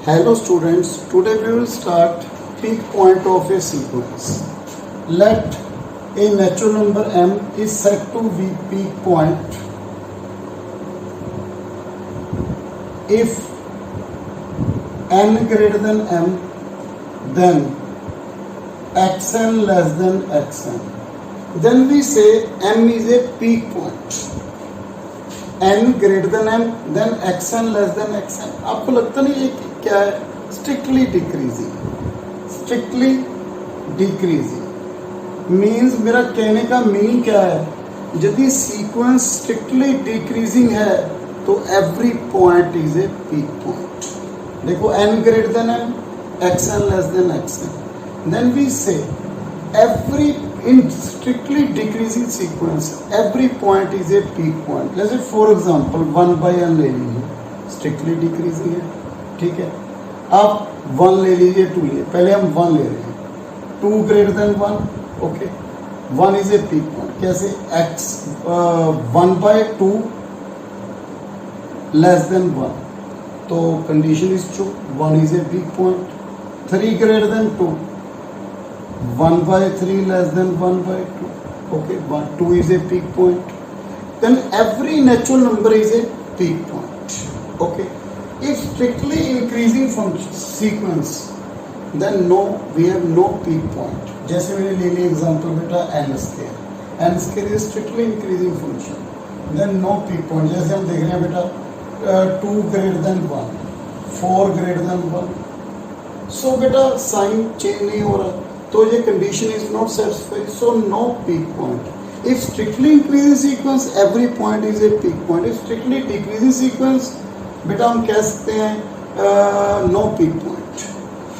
Hello students, today we will start peak point of a sequence. Let a natural number m is said to be peak point if n greater than m, then xn less than xn. Then we say m is a peak point. n greater than m, then xn less than xn. आपको लगता नहीं है कि क्या है? Strictly decreasing means मेरा कहने का मीनिंग क्या है? यदि सीक्वेंस स्ट्रिक्टली डिक्रीजिंग है तो every point is a peak point. देखो n greater than m, xn less than xn. Then we say every in strictly decreasing sequence every point is a peak point. जैसे for example 1/n ले लीजिए, strictly decreasing है, ठीक है. आप 1 ले लीजिए, 2 ले, पहले हम 1 ले रहे हैं. 2 greater than 1, okay. 1 is a peak point. कैसे? x 1/2 लेस देन 1, तो condition is true, 1 is a peak point. 3 greater than 2, 1/3 less than 1/2, okay. 2 is a peak point. Then every natural number is a peak point, okay. If strictly increasing function sequence, then no, we have no peak point. जैसे मैंने ले लिया example बेटा n square is strictly increasing function, then no peak point. जैसे हम देख रहे हैं बेटा 2 greater than 1, 4 greater than 1, so बेटा साइन चेंज नहीं हो रहा, तो ये condition is not satisfied, so no peak point. If strictly increasing sequence, every point is a peak point. If strictly decreasing sequence, बेटा हम कह सकते हैं नो पीक पॉइंट.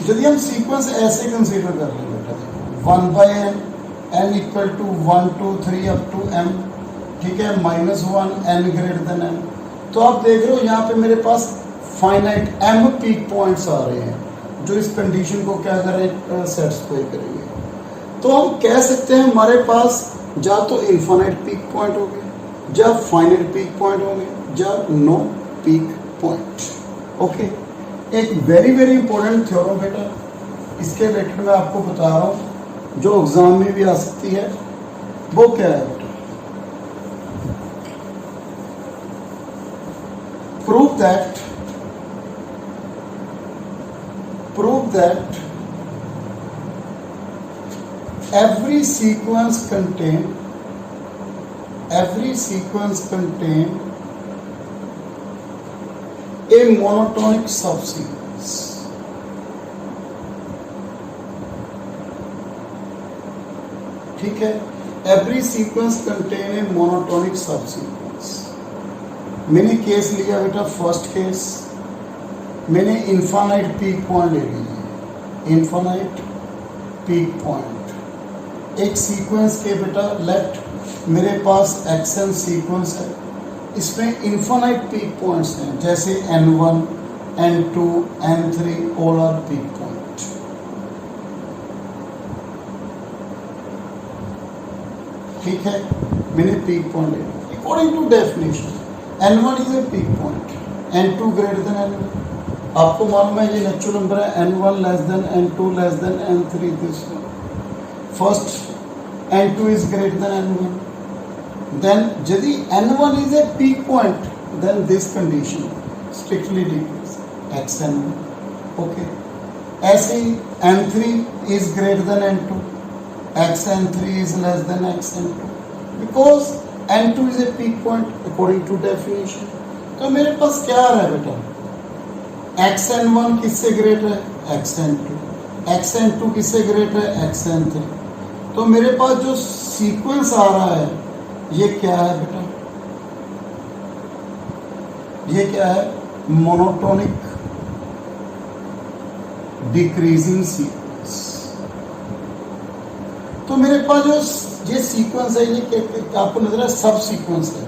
यदि हम सीक्वेंस ऐसे कंसीडर कर रहे हैं बेटा 1/n, n equal to 1 2 3 up to m, ठीक है, -1 n ग्रेटर देन m, तो आप देख रहे हो यहाँ पे मेरे पास फाइनाइट m पीक पॉइंट्स आ रहे हैं जो इस कंडीशन को क्या करें, सेटिस्फाई करेंगे. तो हम कह सकते हैं हमारे पास या तो इनफाइनाइट पीक पॉइंट होंगे, या फाइनाइट पीक पॉइंट होंगे, या नो पीक पॉइंट, ओके. एक वेरी इंपॉर्टेंट थ्योरम बेटा, इसके रिलेटेड मैं आपको बता रहा हूं जो एग्जाम में भी आ सकती है. वो क्या है बेटा? Prove that every sequence contain a monotonic subsequence. ठीक है, every sequence contain a monotonic subsequence. मैंने केस लिया बेटा फर्स्ट केस, मैंने इनफाइनाइट पीक पॉइंट ले लिया. इनफाइनाइट पीक पॉइंट एक सीक्वेंस के बेटा लेट मेरे पास एक्सन सीक्वेंस है, इसमें इनफाइनाइट पीक पॉइंट्स हैं, जैसे n1, n2, n3 all are peak point. ठीक है, मैंने पीक पॉइंट लिया according to definition. n1 is a peak point, n2 greater than n1. आपको मालूम है ये नेचुरल नंबर है, n1 less than n2 less than n3. This first n2 is greater than n1. Then यदि n1 is a peak point, then this condition strictly decreases xn1, okay. ऐसे ही n3 is greater than n2, xn3 is less than xn2, because n2 is a peak point according to definition. तो मेरे पास क्या आ रहा है बेटा? xn1 किससे ग्रेटर है? xn2. xn2 किससे ग्रेटर है? xn3. तो मेरे पास जो सीक्वेंस आ रहा है ये क्या है बेटा? ये क्या है? Monotonic decreasing sequence. तो मेरे पास जो ये सीक्वेंस है ये आपको नजर है सब सीक्वेंस है,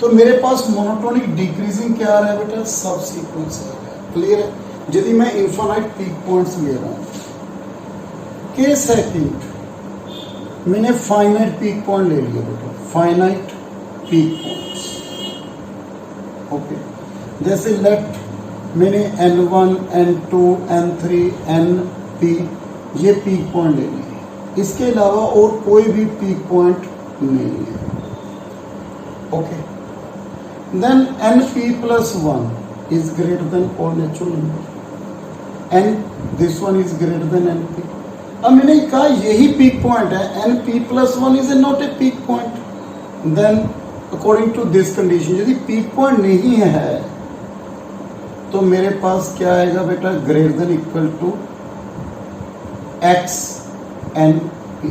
तो मेरे पास मोनोटोनिक डिक्रीजिंग क्या आ रहा है बेटा? सब सीक्वेंस है. क्लियर है? यदि मैं इनफाइनाइट पीक पॉइंट्स ले रहा हूं, केस सेकंड मैंने फाइनाइट पीक पॉइंट ले लिया बेटा, फाइनाइट पीक पॉइंट्स, ओके. जैसे लेट मैंने N1 N2 N3 NP ये पीक पॉइंट ले लिए, इसके अलावा और कोई भी पीक पॉइंट नहीं है। Okay, then NP plus 1 is greater than all natural number and this one is greater than NP। अब मैंने कहा यही पीक पॉइंट है, NP plus 1 is not a peak point, then according to this condition यदि peak point नहीं है तो मेरे पास क्या आएगा बेटा, greater than equal to x n p.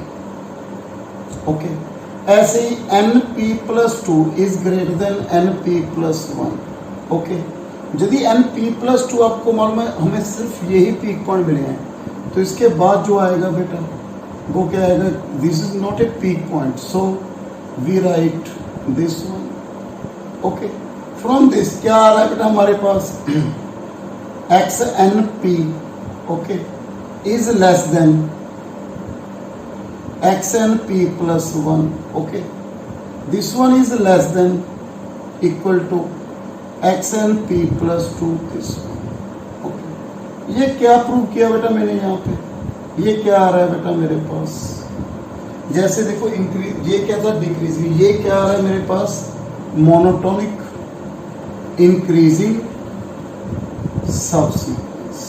Okay, ऐसे ही n p plus 2 is greater than n p plus 1। Okay, यदि एन पी प्लस 2 आपको मालूम है हमें सिर्फ यही पीक पॉइंट मिले हैं, तो इसके बाद जो आएगा बेटा वो क्या आएगा, this is not a peak point, so we write this one. Okay, from this क्या आ रहा है बेटा हमारे पास, x n p okay is less than x n p plus 1। Okay, this one is less than equal to x n p plus 2 this one. Okay, ये क्या prove किया बेटा मैंने यहाँ पे, ये क्या आ रहा है बेटा मेरे पास, जैसे देखो इंक्रीज, ये क्या था डिक्रीजिंग, ये क्या आ रहा है मेरे पास, मोनोटोनिक इंक्रीजिंग सबसीक्वेंस।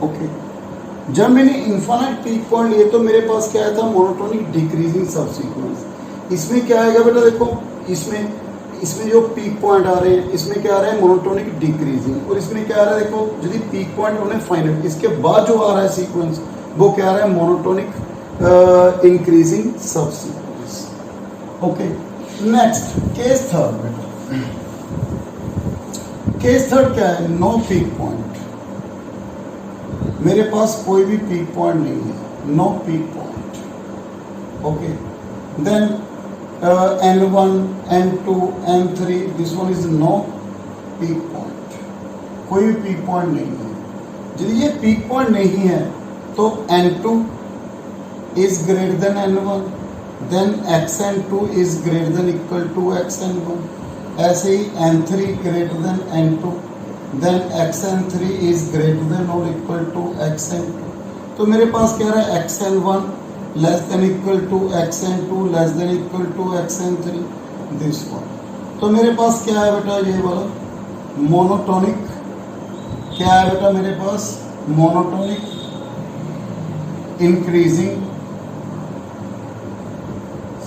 ओके, जब मैंने इन्फिनिट पीक पॉइंट लिए तो मेरे पास क्या आया था, मोनोटोनिक डिक्रीजिंग सबसीक्वेंस। इसमें क्या आएगा बेटा, देखो इसमें जो पीक पॉइंट आ रहे हैं इसमें क्या आ रहा है, मोनोटोनिक डिक्रीजिंग, और इसमें क्या आ रहा है, देखो यदि पीक पॉइंट होने फाइनल, इसके बाद जो आ रहा है सीक्वेंस वो क्या आ रहा है, monotonic increasing subsequence. Okay, next case third बेटा, केस थर्ड क्या है, नो पीक पॉइंट, मेरे पास कोई भी पीक पॉइंट नहीं है, no peak point. Okay, then N1 N2 N3 this one is no peak point, कोई भी पीक पॉइंट नहीं है। यदि ये पीक पॉइंट नहीं है तो N2 is greater than N1, then XN2 is greater than equal to XN1, ऐसे ही N3 greater than N2, then XN3 is greater than और इक्वल टू XN2। तो मेरे पास क्या रहा है, XN1 less than equal to XN2 less than equal to XN3 this one. तो मेरे पास क्या है बेटा, ये वाला मोनोटोनिक, क्या है बेटा मेरे पास, मोनोटोनिक इंक्रीजिंग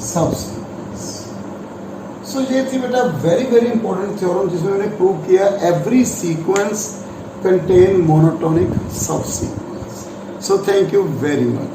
सबसीक्वेंस। सो ये थी बेटा वेरी वेरी इंपॉर्टेंट थ्योरम जिसमें मैंने प्रूव किया every sequence contain monotonic subsequence. So thank you very much.